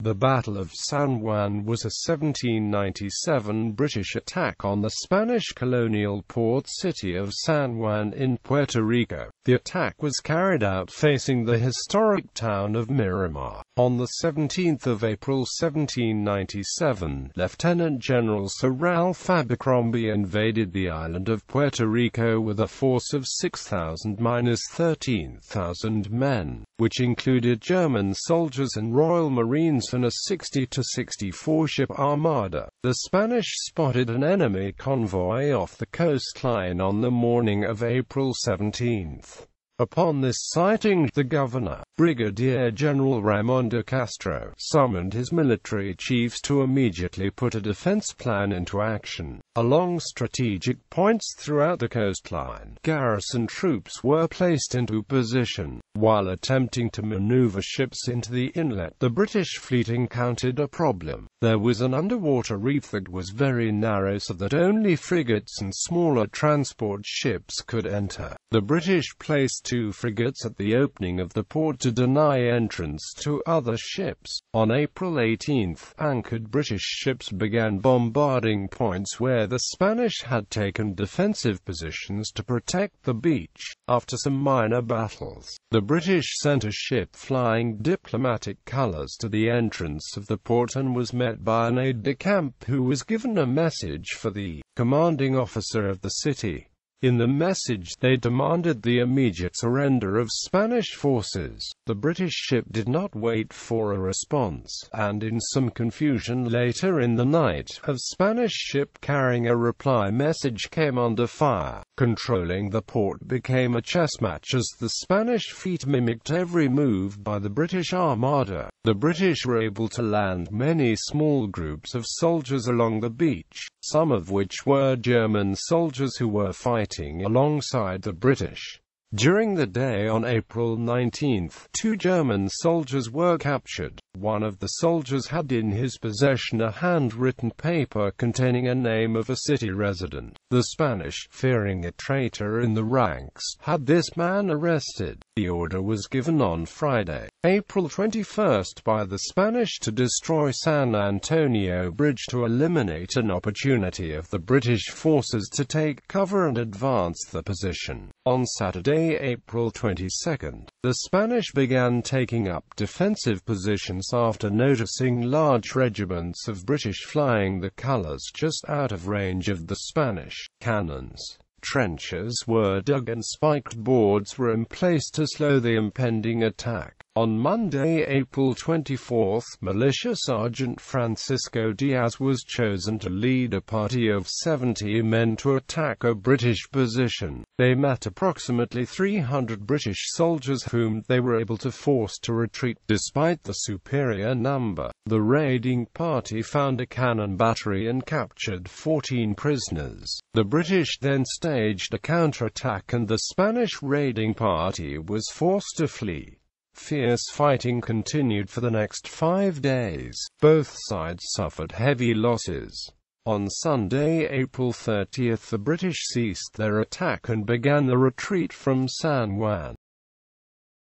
The Battle of San Juan was a 1797 British attack on the Spanish colonial port city of San Juan in Puerto Rico. The attack was carried out facing the historic town of Miramar. On the 17th of April 1797, Lieutenant General Sir Ralph Abercromby invaded the island of Puerto Rico with a force of 6,000–13,000 men, which included German soldiers and Royal Marines and a 60 to 64 ship armada. The Spanish spotted an enemy convoy off the coastline on the morning of April 17th. Upon this sighting, the governor, Brigadier General Ramon de Castro, summoned his military chiefs to immediately put a defense plan into action. Along strategic points throughout the coastline, garrison troops were placed into position. While attempting to maneuver ships into the inlet, the British fleet encountered a problem. There was an underwater reef that was very narrow so that only frigates and smaller transport ships could enter. The British placed 2 frigates at the opening of the port to deny entrance to other ships. On April 18th, anchored British ships began bombarding points where the Spanish had taken defensive positions to protect the beach. After some minor battles, the British sent a ship flying diplomatic colours to the entrance of the port and was met by an aide-de-camp who was given a message for the commanding officer of the city. In the message, they demanded the immediate surrender of Spanish forces. The British ship did not wait for a response, and in some confusion later in the night, a Spanish ship carrying a reply message came under fire. Controlling the port became a chess match as the Spanish fleet mimicked every move by the British armada. The British were able to land many small groups of soldiers along the beach, some of which were German soldiers who were fighting alongside the British. During the day on April 19th, 2 German soldiers were captured. One of the soldiers had in his possession a handwritten paper containing a name of a city resident. The Spanish, fearing a traitor in the ranks, had this man arrested. The order was given on Friday, April 21st by the Spanish to destroy San Antonio Bridge to eliminate an opportunity of the British forces to take cover and advance the position. On Saturday, April 22nd, the Spanish began taking up defensive positions after noticing large regiments of British flying the colours just out of range of the Spanish cannons. Trenches were dug and spiked boards were in place to slow the impending attack. On Monday, April 24th, Militia Sergeant Francisco Diaz was chosen to lead a party of 70 men to attack a British position. They met approximately 300 British soldiers whom they were able to force to retreat despite the superior number. The raiding party found a cannon battery and captured 14 prisoners. The British then staged a counterattack and the Spanish raiding party was forced to flee. Fierce fighting continued for the next 5 days. Both sides suffered heavy losses. On Sunday, April 30th, the British ceased their attack and began the retreat from San Juan.